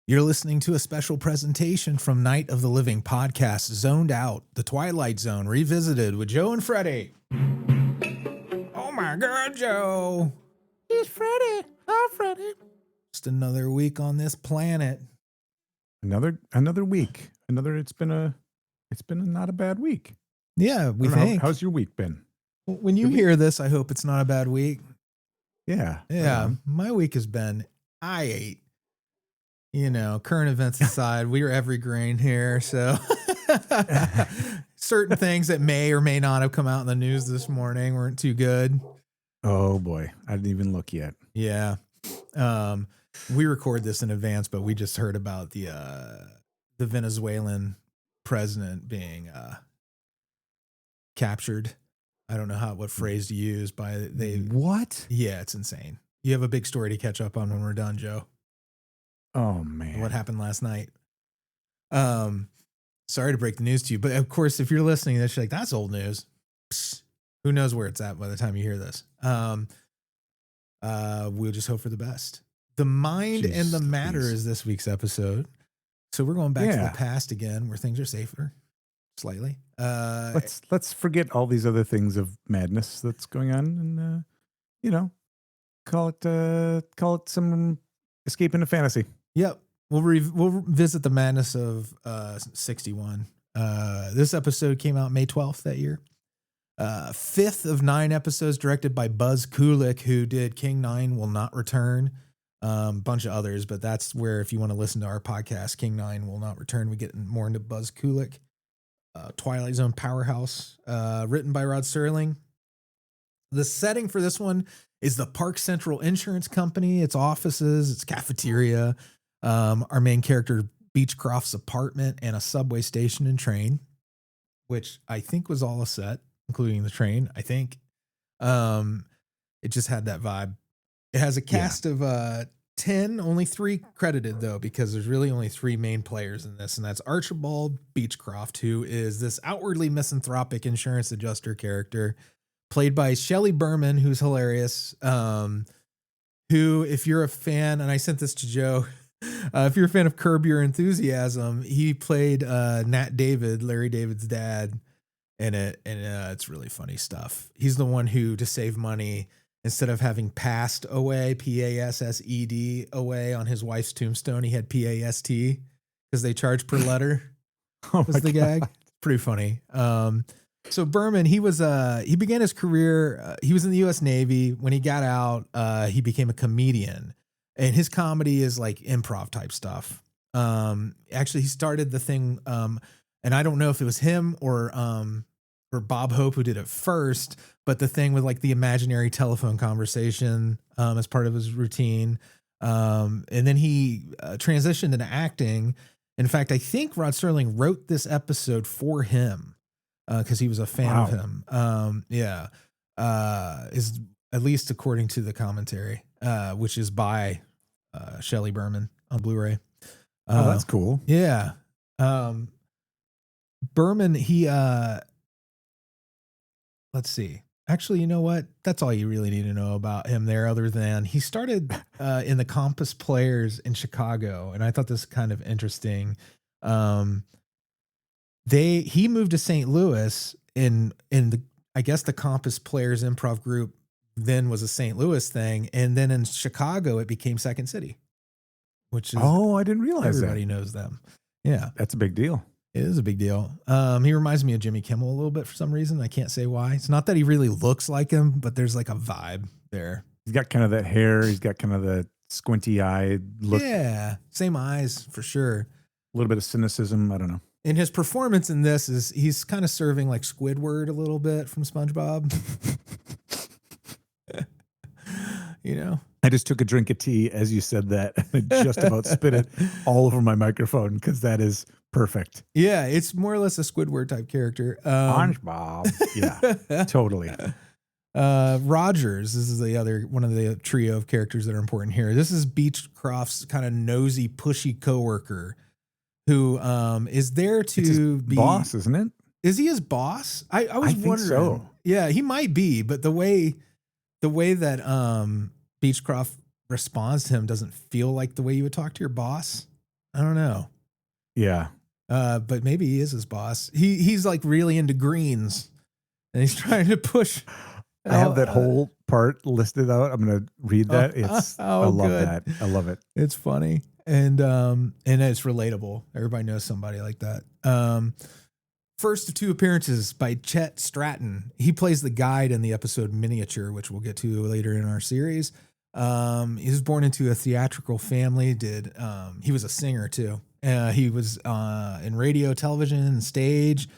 You're listening to a special presentation from Night of the Living podcast, Zoned Out, the Twilight Zone, revisited with Joe and Freddy. Oh my God, Joe. It's Freddy. Hi, Freddy. Just another week on this planet. Another week. It's been a not a bad week. Yeah, we think. How's your week been? When you hear this, I hope it's not a bad week. Yeah. Yeah, my week has been I-8. You know, current events aside, we are every grain here. So certain things that may or may not have come out in the news this morning weren't too good. Oh boy, I didn't even look yet. Yeah. We record this in advance, but we just heard about the Venezuelan president being captured. I don't know what phrase to use What? Yeah, it's insane. You have a big story to catch up on when we're done, Joe. Oh man. What happened last night? Sorry to break the news to you, but of course, if you're listening to this, you're like, that's old news. Psst, who knows where it's at by the time you hear this? We'll just hope for the best. The Mind and the Matter is this week's episode. So we're going back to the past again, where things are safer, slightly. Let's forget all these other things of madness that's going on, and call it some escape into fantasy. Yep. We'll visit the madness of 61. This episode came out May 12th that year. 5th of 9 episodes, directed by Buzz Kulik, who did King 9 Will Not Return. Bunch of others, but that's where, if you want to listen to our podcast, King 9 Will Not Return, we get more into Buzz Kulik. Twilight Zone powerhouse, written by Rod Serling. The setting for this one is the Park Central Insurance Company, its offices, its cafeteria, our main character Beechcroft's apartment, and a subway station and train, which I think was all a set, including the train. I think it just had that vibe. It has a cast of 10, only 3 credited though, because there's really only 3 main players in this, and that's Archibald Beechcroft, who is this outwardly misanthropic insurance adjuster character, played by Shelley Berman, who's hilarious. Who, if you're a fan, and I sent this to Joe, if you're a fan of Curb Your Enthusiasm, he played Nat David, Larry David's dad, in it, and it's really funny stuff. He's the one who, to save money, instead of having passed away, P-A-S-S-E-D, away on his wife's tombstone, he had P-A-S-T, because they charge per letter. Was the gag. Pretty funny. So Berman, he began his career, he was in the U.S. Navy. When he got out, he became a comedian. And his comedy is like improv type stuff. Actually, he started the thing, and I don't know if it was him or Bob Hope who did it first, but the thing with like the imaginary telephone conversation as part of his routine. And then he transitioned into acting. In fact, I think Rod Serling wrote this episode for him because he was a fan of him. Is at least according to the commentary, which is by Shelley Berman on Blu-ray. Oh, that's cool. Yeah. Berman, he let's see. Actually, you know what? That's all you really need to know about him there, other than he started in the Compass Players in Chicago, and I thought this was kind of interesting. He moved to St. Louis in the, I guess, the Compass Players improv group then was a St. Louis thing, and then in Chicago it became Second City, which is I didn't realize everybody knows them. Yeah, that's a big deal. It is a big deal. He reminds me of Jimmy Kimmel a little bit for some reason. I can't say why. It's not that he really looks like him, but there's like a vibe there. He's got kind of that hair. He's got kind of the squinty eye look. Yeah, same eyes for sure. A little bit of cynicism. I don't know. And his performance in this is he's kind of serving like Squidward a little bit from SpongeBob. You know? I just took a drink of tea as you said that. And I just about spit it all over my microphone because that is perfect. Yeah, it's more or less a Squidward type character. SpongeBob. Yeah, totally. Rogers, this is the other one of the trio of characters that are important here. This is Beechcroft's kind of nosy, pushy coworker who is there to be boss, isn't it? Is he his boss? I was wondering. Think so. Yeah, he might be, but the way that Beechcroft responds to him doesn't feel like the way you would talk to your boss. I don't know. Yeah. But maybe he is his boss. He's like really into greens, and he's trying to push. I have that whole part listed out. I'm going to read that. I love good. that. I love it. It's funny. And it's relatable. Everybody knows somebody like that. First of two appearances by Chet Stratton. He plays the guide in the episode Miniature, which we'll get to later in our series. He was born into a theatrical family. He was a singer too. He was in radio, television, and stage.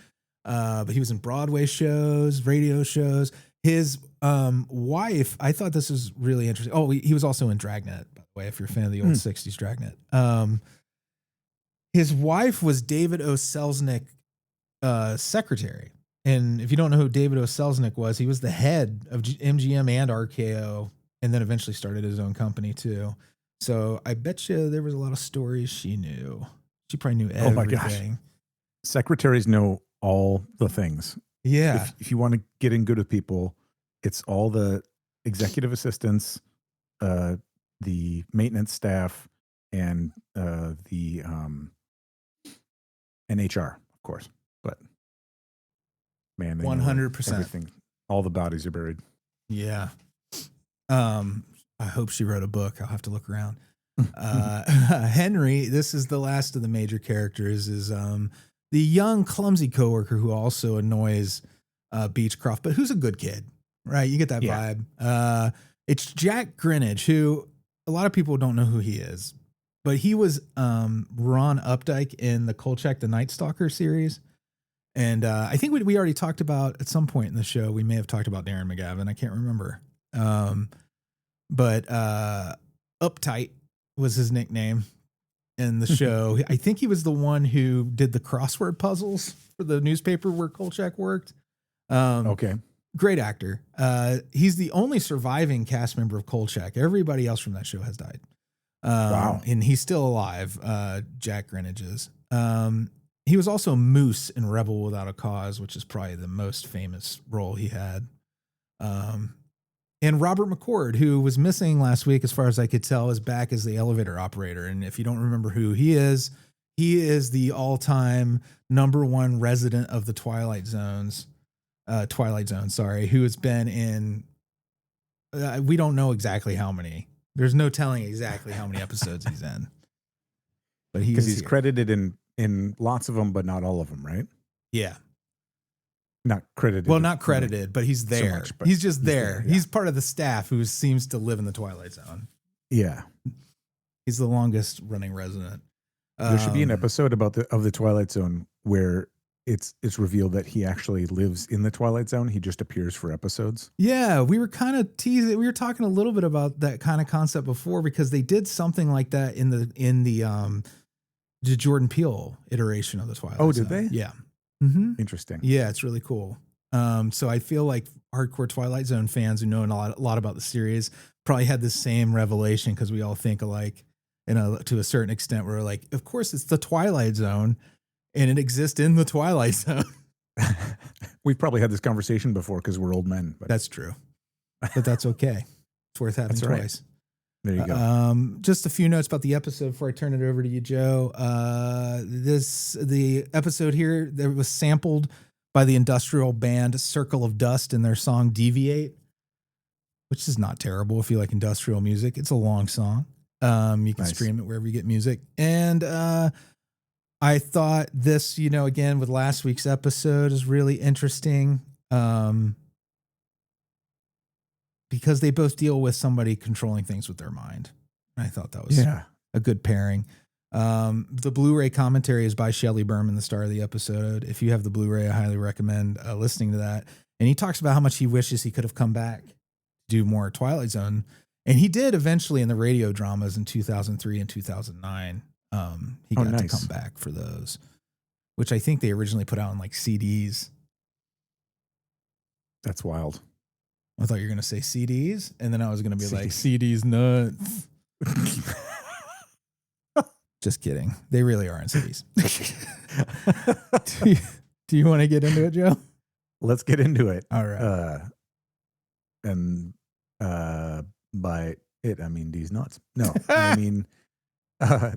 But he was in Broadway shows, radio shows. His wife, I thought this was really interesting. Oh, he was also in Dragnet, by the way, if you're a fan of the old 60s Dragnet. His wife was David O. Selznick's secretary. And if you don't know who David O. Selznick was, he was the head of MGM and RKO, and then eventually started his own company too. So I bet you there was a lot of stories she knew. She probably knew everything. Oh my gosh. Secretaries know all the things. Yeah. If you want to get in good with people, it's all the executive assistants, the maintenance staff, and the and HR, of course. But man, 100%. Everything, all the bodies are buried. Yeah. I hope she wrote a book. I'll have to look around. Henry, this is the last of the major characters, is the young, clumsy coworker who also annoys Beechcroft, but who's a good kid, right? You get that vibe. It's Jack Greenidge, who a lot of people don't know who he is, but he was Ron Updike in the Kolchak the Night Stalker series. And I think we already talked about at some point in the show, we may have talked about Darren McGavin. I can't remember. But Uptight was his nickname in the show. I think he was the one who did the crossword puzzles for the newspaper where Kolchak worked. Okay. Great actor. He's the only surviving cast member of Kolchak. Everybody else from that show has died. Wow. And he's still alive. Jack Greenidge is. He was also Moose in Rebel Without a Cause, which is probably the most famous role he had. And Robert McCord, who was missing last week, as far as I could tell, is back as the elevator operator. And if you don't remember who he is the all-time #1 resident of the Twilight Zone, who has been in, we don't know exactly how many. There's no telling exactly how many episodes he's in. But he's credited in lots of them, but not all of them, right? Yeah. Not credited. Well, not credited, but he's there. So much, but he's just there. Yeah. He's part of the staff who seems to live in the Twilight Zone. Yeah. He's the longest running resident. There should be an episode of the Twilight Zone where it's revealed that he actually lives in the Twilight Zone. He just appears for episodes. Yeah, we were kind of teasing. We were talking a little bit about that kind of concept before, because they did something like that in the Jordan Peele iteration of the Twilight Zone. Oh, did they? Yeah. Mm-hmm. Interesting. Yeah, it's really cool. So I feel like hardcore Twilight Zone fans who know a lot about the series probably had the same revelation, because we all think alike, to a certain extent. We're like, of course it's the Twilight Zone, and it exists in the Twilight Zone. We've probably had this conversation before because we're old men. But. That's true, but that's okay. It's worth having twice. Right. There you go. Just a few notes about the episode before I turn it over to you, Joe. The episode here that was sampled by the industrial band Circle of Dust in their song Deviate, which is not terrible if you like industrial music. It's a long song. You can stream it wherever you get music. And I thought this, again, with last week's episode, is really interesting. Because they both deal with somebody controlling things with their mind. I thought that was a good pairing. The Blu-ray commentary is by Shelley Berman, the star of the episode. If you have the Blu-ray, I highly recommend listening to that. And he talks about how much he wishes he could have come back, do more Twilight Zone. And he did eventually in the radio dramas in 2003 and 2009. He got to come back for those, which I think they originally put out in like CDs. That's wild. I thought you were going to say CDs, and then I was going to be like, CDs nuts. Just kidding. They really are in CDs. Do you want to get into it, Joe? Let's get into it. All right. And by it, I mean these nuts. No, I mean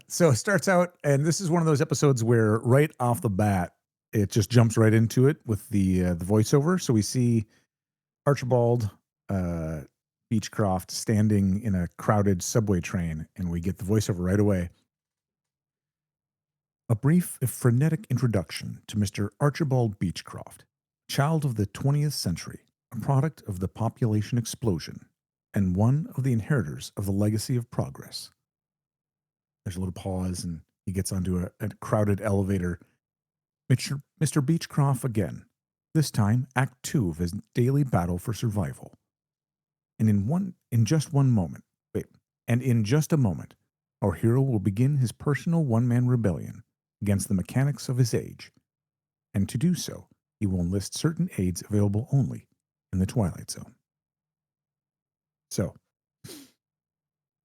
So it starts out, and this is one of those episodes where right off the bat, it just jumps right into it with the voiceover. So we see Archibald uh, Beechcroft standing in a crowded subway train, and we get the voiceover right away. A brief, if frenetic introduction to Mr. Archibald Beechcroft, child of the 20th century, a product of the population explosion, and one of the inheritors of the legacy of progress. There's a little pause, and he gets onto a crowded elevator. Mr. Beechcroft again, this time Act 2 of his daily battle for survival. And in just a moment, our hero will begin his personal one-man rebellion against the mechanics of his age. And to do so, he will enlist certain aids available only in the Twilight Zone. So,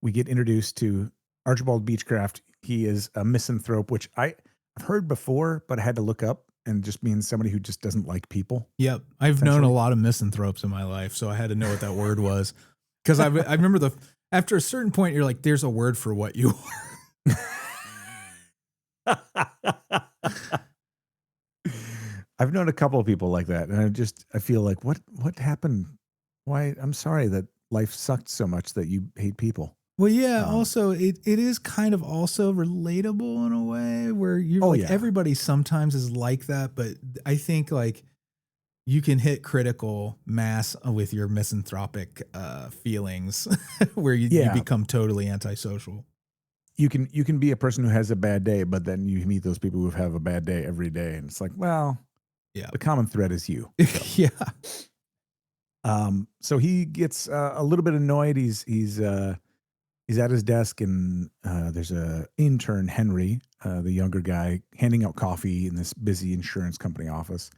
we get introduced to Archibald Beechcroft. He is a misanthrope, which I've heard before, but I had to look up, and just means somebody who just doesn't like people. Yep. I've known a lot of misanthropes in my life, so I had to know what that word was. Because I remember after a certain point, you're like, there's a word for what you are. I've known a couple of people like that, and I feel like, what happened? Why? I'm sorry that life sucked so much that you hate people. Well, yeah. Also, it is kind of also relatable in a way where you're everybody sometimes is like that, but I think like you can hit critical mass with your misanthropic feelings, where you become totally antisocial. You can be a person who has a bad day, but then you meet those people who have a bad day every day, and it's like, well, yeah, the common thread is you. So. Yeah. So he gets a little bit annoyed. He's at his desk, and there's a intern, Henry, the younger guy, handing out coffee in this busy insurance company office.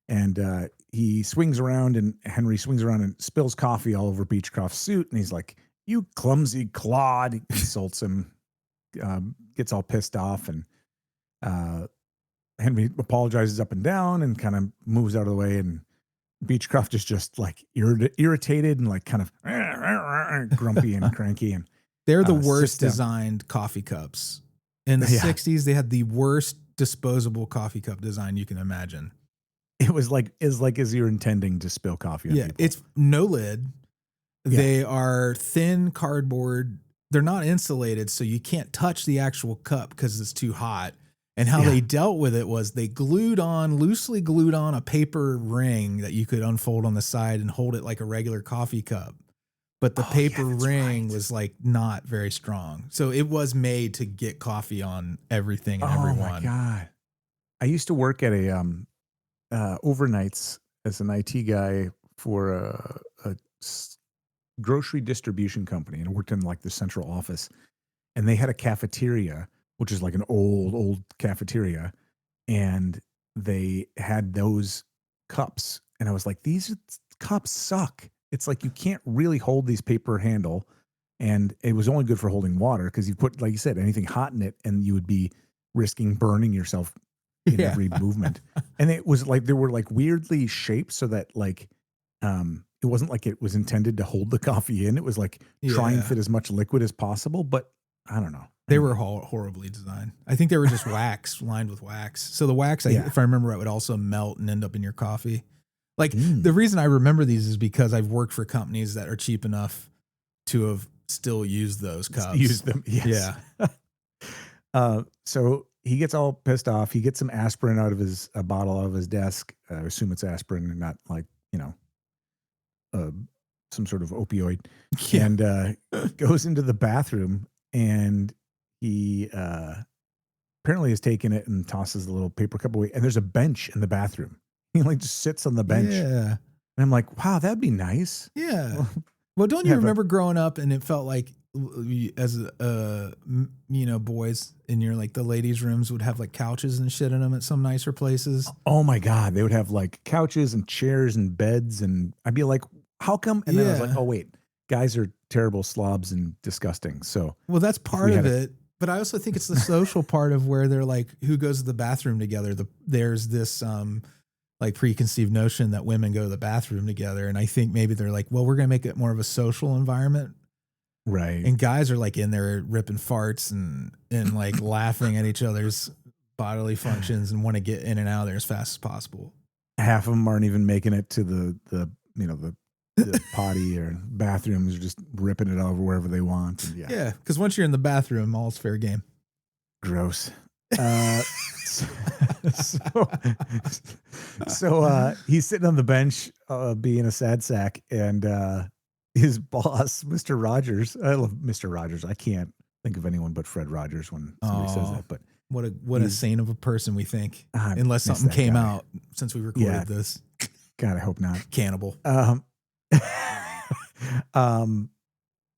And he swings around, and Henry swings around and spills coffee all over Beechcroft's suit. And he's like, "You clumsy clod!" He insults him, gets all pissed off, and Henry apologizes up and down and kind of moves out of the way. And Beechcroft is just like irritated and like kind of grumpy and cranky. And they're the worst designed coffee cups. In the 60s, they had the worst disposable coffee cup design you can imagine. It was like as you're intending to spill coffee on people. It's no lid. Yeah. They are thin cardboard. They're not insulated, so you can't touch the actual cup because it's too hot. And how they dealt with it was they loosely glued on a paper ring that you could unfold on the side and hold it like a regular coffee cup. But the paper ring was like not very strong. So it was made to get coffee on everything and everyone. Oh my God. I used to work at a overnights as an IT guy for a grocery distribution company, and I worked in like the central office, and they had a cafeteria, which is like an old cafeteria, and they had those cups, and I was like, these cups suck. It's like you can't really hold these paper handle, and it was only good for holding water because you put, like you said, anything hot in it, and you would be risking burning yourself in every movement. And it was like there were like weirdly shaped so that like it wasn't like it was intended to hold the coffee in. It was like try and fit as much liquid as possible, but I don't know. They were horribly designed. I think they were just lined with wax. So the wax, if I remember right, would also melt and end up in your coffee. Like the reason I remember these is because I've worked for companies that are cheap enough to have still used those cups. Use them, yes. Yeah. So he gets all pissed off. He gets some aspirin out of his bottle out of his desk. I assume it's aspirin and not like, some sort of opioid. Yeah. And goes into the bathroom, and he apparently has taken it and tosses the little paper cup away. And there's a bench in the bathroom. He like just sits on the bench. Yeah. And I'm like, wow, that'd be nice. Yeah. Well, don't you remember growing up and it felt like as boys in your like the ladies' rooms would have like couches and shit in them at some nicer places? Oh my God. They would have like couches and chairs and beds, and I'd be like, how come? And then I was like, oh wait, guys are terrible slobs and disgusting. So well, that's part of it. But I also think it's the social part of where they're like, who goes to the bathroom together? There's this like preconceived notion that women go to the bathroom together. And I think maybe they're like, well, we're going to make it more of a social environment Right. And guys are like in there ripping farts and like laughing at each other's bodily functions and want to get in and out of there as fast as possible. Half of them aren't even making it to the potty or bathrooms, are just ripping it over wherever they want. And Yeah, because once you're in the bathroom, all's fair game. Gross. So he's sitting on the bench, being a sad sack, and his boss, Mr. Rogers. I love Mr. Rogers. I can't think of anyone but Fred Rogers when somebody says that. But what a saint of a person we think, I unless something came out since we recorded this. God, I hope not. Cannibal.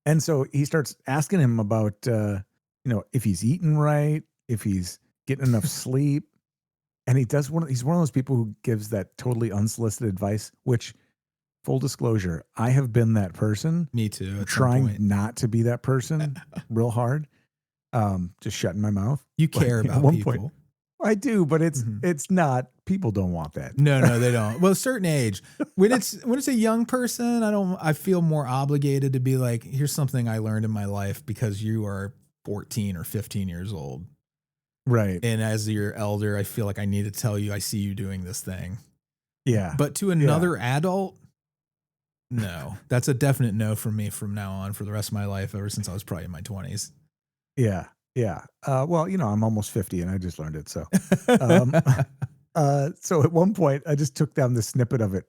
And so he starts asking him about, if he's eating right, if he's getting enough sleep. And he's one of those people who gives that totally unsolicited advice, which, full disclosure, I have been that person. Me too. Trying not to be that person real hard. Just shutting my mouth. You care about one people. Point, I do, but it's not. People don't want that. No, they don't. Well, a certain age, when it's a young person, I feel more obligated to be like, here's something I learned in my life because you are 14 or 15 years old. Right. And as you're elder, I feel like I need to tell you, I see you doing this thing. Yeah. But to another adult, no, that's a definite no from me from now on for the rest of my life, ever since I was probably in my 20s. Yeah. Yeah. Well, I'm almost 50 and I just learned it. So, so at one point I just took down the snippet of it.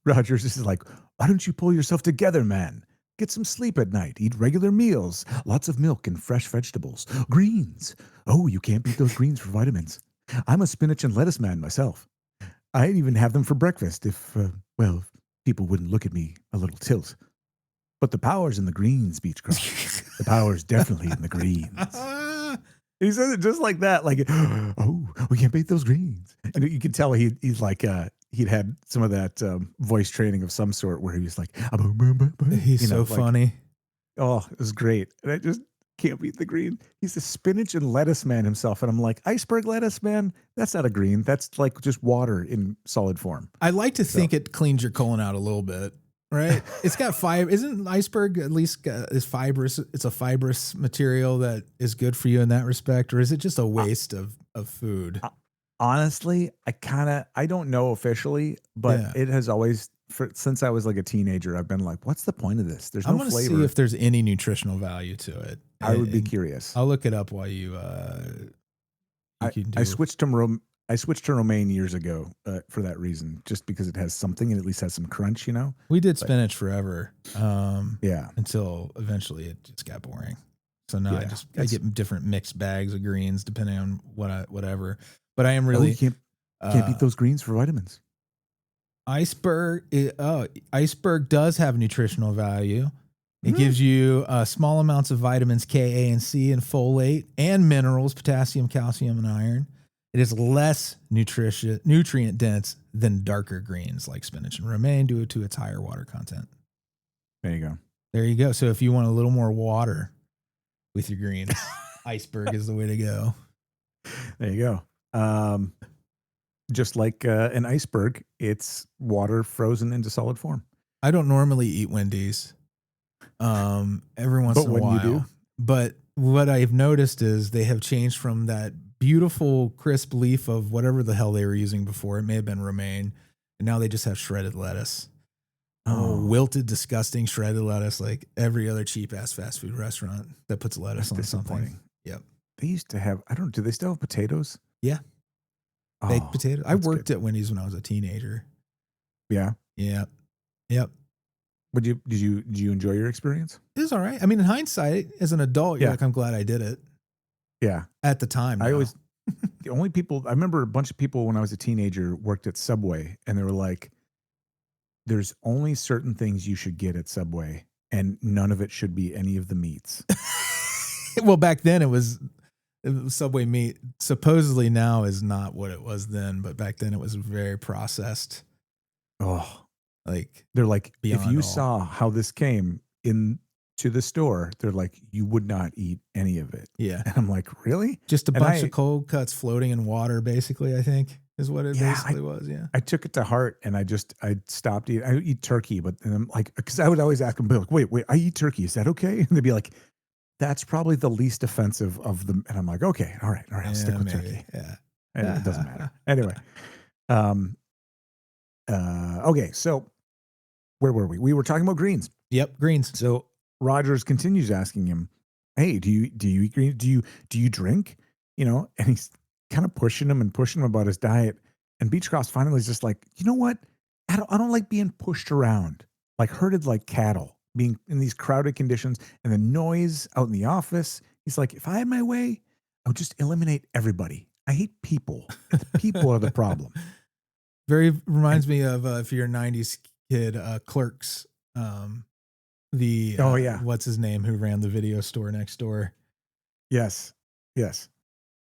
Rogers is like, why don't you pull yourself together, man? Get some sleep at night, eat regular meals, lots of milk and fresh vegetables, greens. Oh, you can't beat those greens for vitamins. I'm a spinach and lettuce man myself. I'd even have them for breakfast if people wouldn't look at me a little tilt. But the power's in the greens, Beechcroft. The power's definitely in the greens. He says it just like that, like, oh, we can't beat those greens. And you can tell he's like, he'd had some of that voice training of some sort where he was like, he's so funny. Oh, it was great. And I just can't beat the green. He's a spinach and lettuce man himself. And I'm like, iceberg lettuce, man, that's not a green. That's like just water in solid form. I like to think it cleans your colon out a little bit. Right. It's got fiber. Isn't iceberg at least is fibrous? It's a fibrous material that is good for you in that respect. Or is it just a waste of food? Honestly, I don't know officially, but it has always, since I was like a teenager, I've been like, what's the point of this? There's no flavor. I want to see if there's any nutritional value to it. I would be curious. I'll look it up while you I switched to romaine years ago for that reason, just because it has something and at least has some crunch, We did spinach forever. Yeah. Until eventually it just got boring. So now I get different mixed bags of greens depending on whatever. But I am really you can't beat those greens for vitamins. Iceberg does have nutritional value. It gives you small amounts of vitamins K, A, and C, and folate, and minerals, potassium, calcium, and iron. It is less nutrient dense than darker greens like spinach and romaine due to its higher water content. There you go. There you go. So if you want a little more water with your greens, iceberg is the way to go. There you go. Just like an iceberg, it's water frozen into solid form. I don't normally eat Wendy's. Every once in a while. You do? But what I've noticed is they have changed from that beautiful crisp leaf of whatever the hell they were using before. It may have been romaine, and now they just have shredded lettuce. Wilted, disgusting shredded lettuce, like every other cheap ass fast food restaurant that puts lettuce on something. Yep. They used to have. Do they still have potatoes? Yeah. Baked potatoes. I worked at Wendy's when I was a teenager. Yeah. Yeah. Yep. Did you enjoy your experience? It was all right. I mean, in hindsight, as an adult, you're like, I'm glad I did it. Yeah. At the time, I remember a bunch of people when I was a teenager worked at Subway, and they were like, there's only certain things you should get at Subway, and none of it should be any of the meats. Well, back then it was Subway meat. Supposedly now is not what it was then, but back then it was very processed. Oh, like they're like, if you saw how this came into the store, they're like, you would not eat any of it. Yeah. And I'm like, really? Just a bunch of cold cuts floating in water, basically, I think. is what it basically was. Yeah. I took it to heart and I stopped eating. I eat turkey, but then I'm like, because I would always ask them, like, wait, I eat turkey. Is that okay? And they'd be like, that's probably the least offensive of them. And I'm like, okay, all right, I'll stick with turkey. Yeah. And it doesn't matter. Anyway. Okay. So where were we? We were talking about greens. Yep. Greens. So Rogers continues asking him, hey, do you eat greens? Do you drink? And he's kind of pushing him about his diet. And Beechcroft finally is just like, you know what? I don't like being pushed around, like herded like cattle, being in these crowded conditions and the noise out in the office. He's like, if I had my way, I would just eliminate everybody. I hate people. The people are the problem. Very reminds me of if you're a 90s kid, Clerks. What's his name who ran the video store next door? Yes.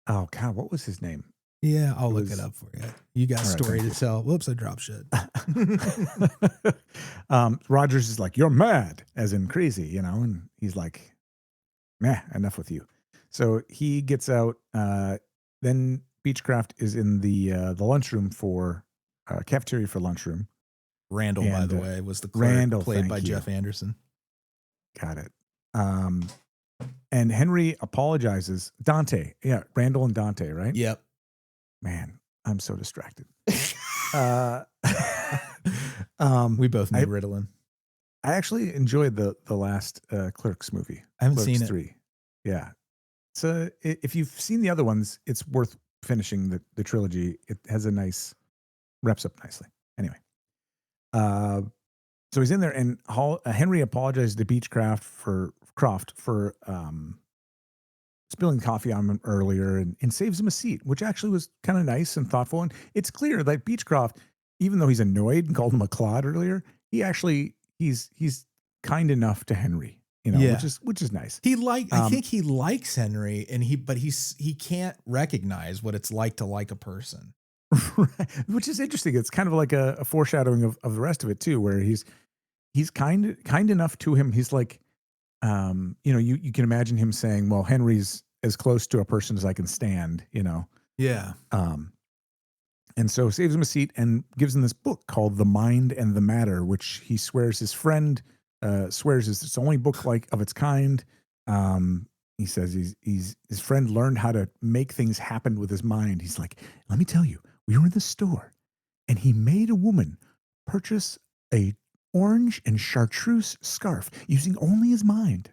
Oh God, what was his name? Yeah, I'll look it up for you. You got a story to tell. Whoops, I dropped shit. Rogers is like, you're mad, as in crazy, and he's like, meh, enough with you. So he gets out. Then Beechcroft is in the lunchroom for cafeteria for lunchroom. Randall, by the way, was the clerk played by Jeff Anderson. Got it. And Henry apologizes. Dante. Yeah, Randall and Dante, right? Yep. Man, I'm so distracted. We both need Ritalin. I actually enjoyed the last Clerks movie. I haven't Clerks seen it. 3. Yeah. So if you've seen the other ones, it's worth finishing the trilogy. It has reps up nicely. Anyway. So he's in there, and Henry apologizes to Beechcroft for spilling coffee on him earlier and saves him a seat, which actually was kind of nice and thoughtful. And it's clear that Beechcroft, even though he's annoyed and called him a clod earlier, he's kind enough to Henry, which is nice. I think he likes Henry, but he can't recognize what it's like to like a person. Which is interesting. It's kind of like a foreshadowing of the rest of it too, where he's kind enough to him. He's like, you can imagine him saying, well, Henry's as close to a person as I can stand, Yeah. And so saves him a seat and gives him this book called The Mind and the Matter, which he swears his friend swears is the only book like of its kind. He says his friend learned how to make things happen with his mind. He's like, let me tell you, we were in the store and he made a woman purchase a orange and chartreuse scarf using only his mind.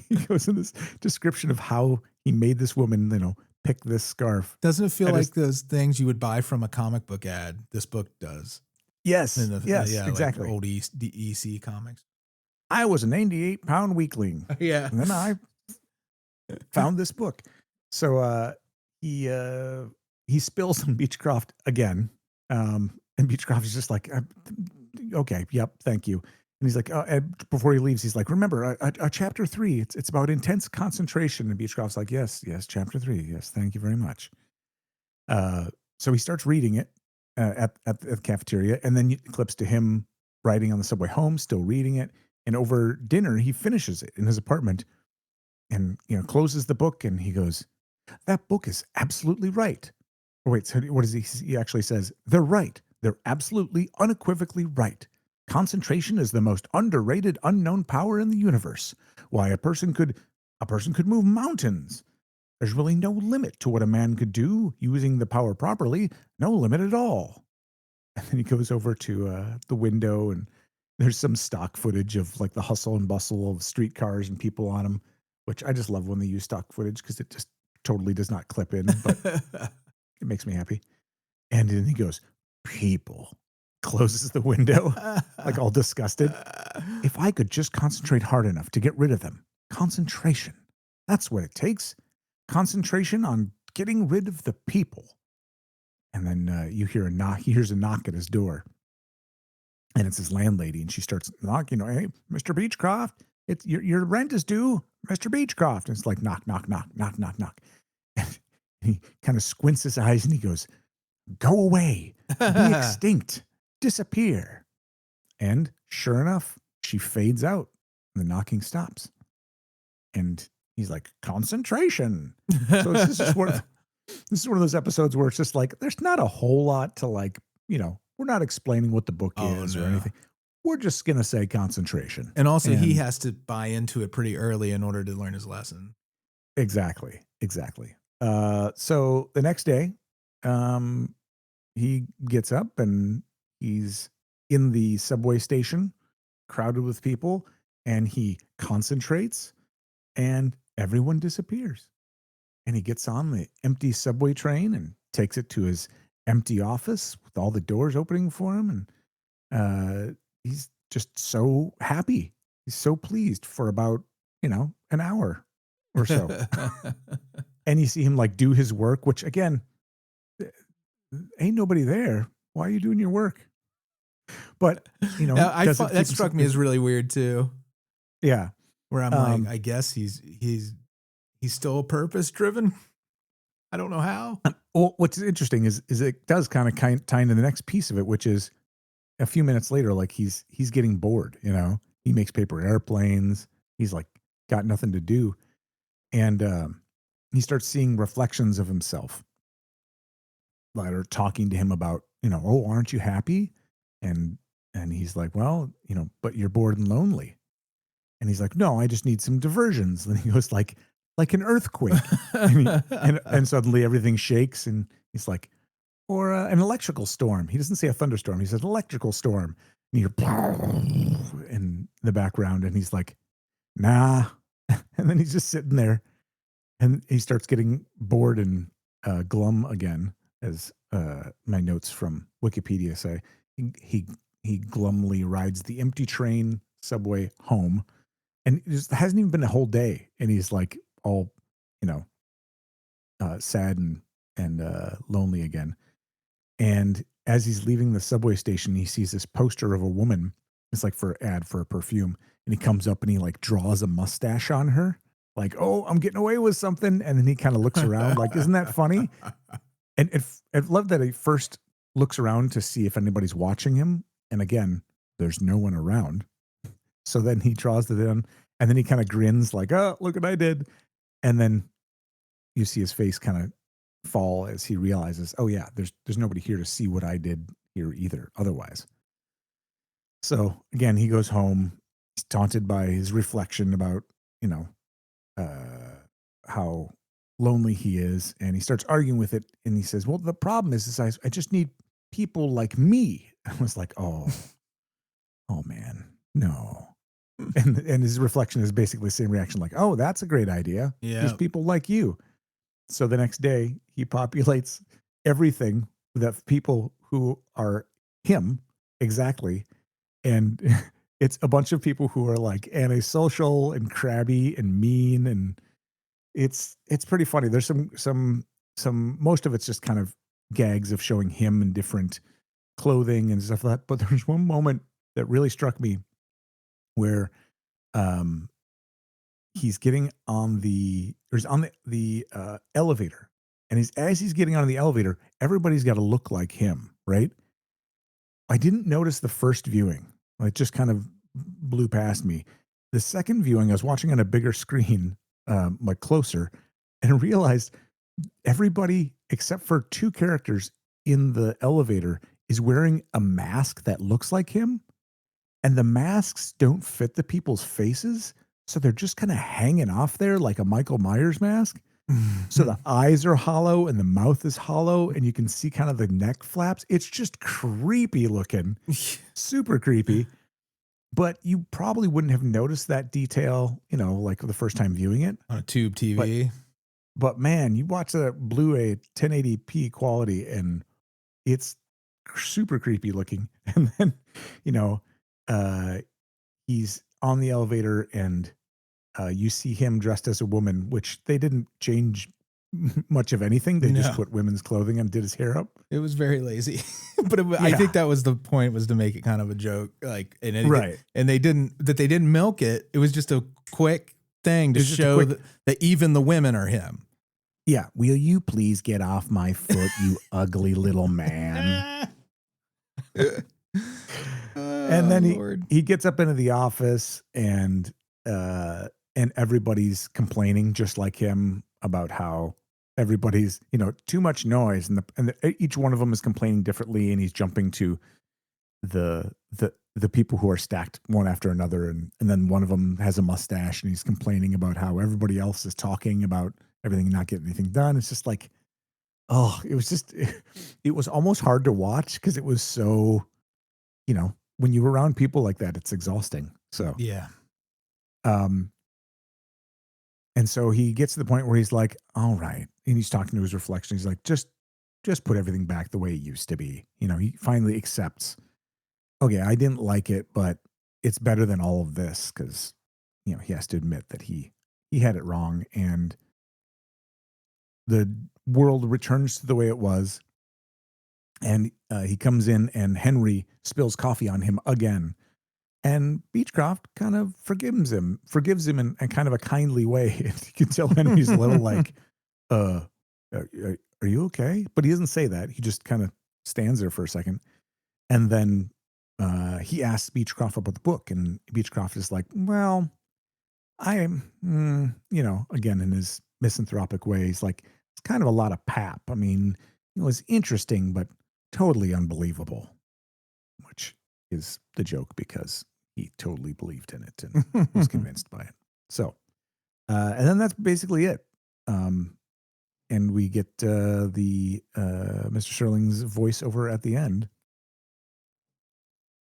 He goes in this description of how he made this woman, pick this scarf. Doesn't it feel like those things you would buy from a comic book ad? This book does. Yes. Exactly. Like old EC comics. I was an 98-pound weakling. Yeah. And then I found this book. So he spills on Beechcroft again. And Beechcroft is just like, okay, yep, thank you. And he's like, and before he leaves, he's like, remember, chapter 3, it's about intense concentration. And Beechcroft's like, yes, chapter 3. Yes, thank you very much. So he starts reading it at the cafeteria, and then it clips to him riding on the subway home, still reading it. And over dinner, he finishes it in his apartment and, closes the book. And he goes, that book is absolutely right. Or wait, so what is he actually says? They're right. They're absolutely unequivocally right. Concentration is the most underrated unknown power in the universe. Why a person could move mountains. There's really no limit to what a man could do using the power properly. No limit at all. And then he goes over to the window, and there's some stock footage of like the hustle and bustle of streetcars and people on them, which I just love when they use stock footage because it just totally does not clip in, but it makes me happy. And then he goes, people. Closes the window, like all disgusted. If I could just concentrate hard enough to get rid of them. Concentration. That's what it takes. Concentration on getting rid of the people. And then you hear a knock. He hears a knock at his door. And it's his landlady. And she starts knocking. Hey, Mr. Beechcroft, it's your rent is due. Mr. Beechcroft. And it's like knock, knock, knock, knock, knock, knock. And he kind of squints his eyes and he goes, go away. Be extinct. Disappear. And sure enough, she fades out and the knocking stops. And he's like, concentration. So this is just This is one of those episodes where it's just like, there's not a whole lot to like, we're not explaining what the book Oh, is or no. anything. We're just going to say concentration. And also, he has to buy into it pretty early in order to learn his lesson. Exactly. So the next day, he gets up and he's in the subway station, crowded with people, and he concentrates, and everyone disappears. And he gets on the empty subway train and takes it to his empty office with all the doors opening for him. And he's just so happy. He's so pleased for about, an hour or so. And you see him like do his work, which again, ain't nobody there. Why are you doing your work? But, that struck me as really weird too. Yeah. Where I'm like, I guess he's still purpose driven. I don't know how. Well, what's interesting is it does kind of tie into the next piece of it, which is a few minutes later, like he's getting bored, he makes paper airplanes. He's like got nothing to do. And he starts seeing reflections of himself that are talking to him about, oh, aren't you happy? And he's like, well, but you're bored and lonely. And he's like, no, I just need some diversions. And he goes like an earthquake. and suddenly everything shakes. And he's like, or an electrical storm. He doesn't say a thunderstorm. He says electrical storm. And you hear in the background. And he's like, nah. And then he's just sitting there. And he starts getting bored and glum again, as my notes from Wikipedia say. He glumly rides the empty train subway home. And it just hasn't even been a whole day. And he's like all, sad and lonely again. And as he's leaving the subway station, he sees this poster of a woman. It's like for an ad for a perfume. And he comes up and he like draws a mustache on her. Like, oh, I'm getting away with something. And then he kind of looks around like, isn't that funny? And I love that he first looks around to see if anybody's watching him. And again, there's no one around. So then he draws it in and then he kind of grins like, oh, look what I did. And then you see his face kind of fall as he realizes, oh yeah, there's nobody here to see what I did here either otherwise. So again, he goes home. He's taunted by his reflection about, how lonely he is. And he starts arguing with it. And he says, well, the problem is I just need people like me. I was like, oh man, no. And his reflection is basically the same reaction, like, oh, that's a great idea. Yeah. There's people like you. So the next day he populates everything with people who are him exactly. And it's a bunch of people who are like antisocial and crabby and mean. And it's pretty funny. There's some, most of it's just kind of gags of showing him in different clothing and stuff like that. But there's one moment that really struck me where he's getting on the elevator, and as he's getting on the elevator, everybody's got to look like him, right? I didn't notice the first viewing. It just kind of blew past me. The second viewing, I was watching on a bigger screen, like closer, and realized everybody except for two characters in the elevator is wearing a mask that looks like him. And the masks don't fit the people's faces. So they're just kind of hanging off there like a Michael Myers mask. So the eyes are hollow and the mouth is hollow and you can see kind of the neck flaps. It's just creepy looking, super creepy. But you probably wouldn't have noticed that detail, like the first time viewing it. On a tube TV. But man, you watch that Blu-ray 1080p quality and it's super creepy looking. And then, he's on the elevator and you see him dressed as a woman, which they didn't change much of anything. They just put women's clothing and did his hair up. It was very lazy, but I think that was the point, was to make it kind of a joke. Like, right. And they didn't milk it. It was just a quick thing to show that even the women are him. Yeah. Will you please get off my foot, you ugly little man? And then he gets up into the office and everybody's complaining just like him about how everybody's, too much noise, and each one of them is complaining differently, and he's jumping to the the people who are stacked one after another, and then one of them has a mustache, and he's complaining about how everybody else is talking about everything and not getting anything done. It's just like, oh, it was almost hard to watch because it was so, when you're around people like that, it's exhausting. So Yeah. um and so he gets to the point where he's like, all right. And he's talking to his reflection. He's like, just put everything back the way it used to be. He finally accepts, okay, I didn't like it, but it's better than all of this, because, he has to admit that he had it wrong, and the world returns to the way it was. And he comes in, and Henry spills coffee on him again. And Beechcroft kind of forgives him in kind of a kindly way. And you can tell Henry's a little like, are you okay? But he doesn't say that. He just kind of stands there for a second. And then he asks Beechcroft about the book. And Beechcroft is like, well, I am, again, in his misanthropic way, he's like, it's kind of a lot of pap. I mean, it was interesting, but totally unbelievable, which is the joke because he totally believed in it and was convinced by it. So, and then that's basically it. And we get the Mr. Serling's voiceover at the end.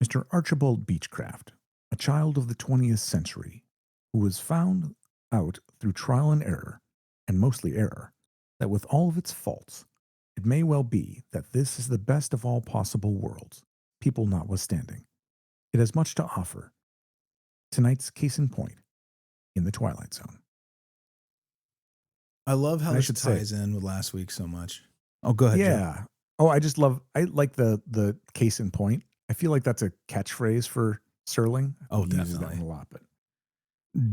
Mr. Archibald Beechcroft, a child of the 20th century, who was found out through trial and error, and mostly error, that with all of its faults, it may well be that this is the best of all possible worlds, people notwithstanding. It has much to offer. Tonight's case in point, in the Twilight Zone. I love how I this should say- ties in with last week so much. Oh, go ahead. Joe. Yeah. Oh, I like the case in point. I feel like that's a catchphrase for Serling. Oh, He uses that definitely. one a lot, but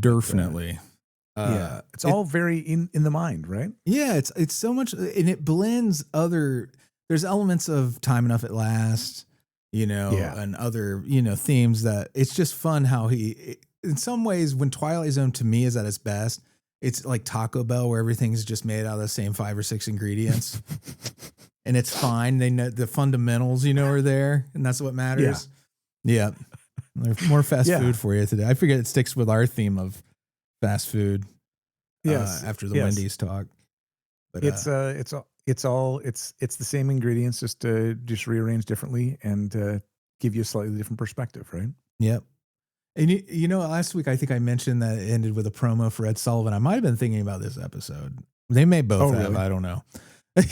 Definitely. yeah, it's all very in the mind, right? Yeah, it's so much, and it blends other. There's elements of Time Enough at Last, Yeah. and other themes that it's just fun how in some ways, when Twilight Zone to me is at its best, it's like Taco Bell where everything's just made out of the same 5 or 6 ingredients, and it's fine. They know the fundamentals, are there, and that's what matters. Yeah, there's more fast Yeah. food for you today. I figure it sticks with our theme of fast food. Yes. After the Yes. Wendy's talk, but It's the same ingredients, just rearranged differently and give you a slightly different perspective, right? Yep. And last week I think I mentioned that it ended with a promo for Ed Sullivan. I might have been thinking about this episode. They may both have. Really? I don't know.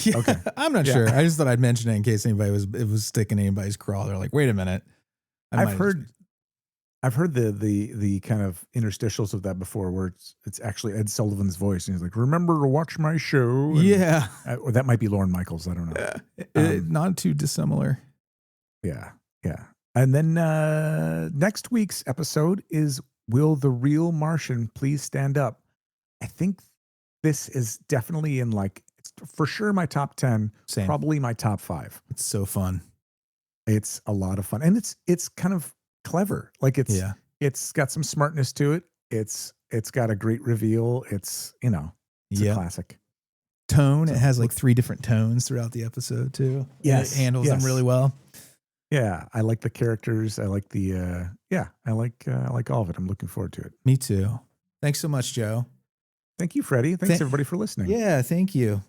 Yeah, Okay. I'm not Yeah. sure. I just thought I'd mention it in case it was sticking to anybody's craw. They're like, wait a minute. I've heard the kind of interstitials of that before, where it's actually Ed Sullivan's voice, and he's like, "Remember to watch my show." And, Yeah. or that might be Lorne Michaels. I don't know. Not too dissimilar. Yeah, yeah. And then next week's episode is, "Will the Real Martian Please Stand Up?" I think this is definitely in it's for sure my top 10, Same. probably my top 5. It's so fun. It's a lot of fun, and it's kind of clever. It's got some smartness to it. It's got a great reveal. It's a classic. Tone. It has like 3 different tones throughout the episode too. Yes, It handles them yes. really well. Yeah, I like the characters. I like the I like all of it. I'm looking forward to it. Me too. Thanks so much, Joe. Thanks everybody for listening. Yeah, thank you.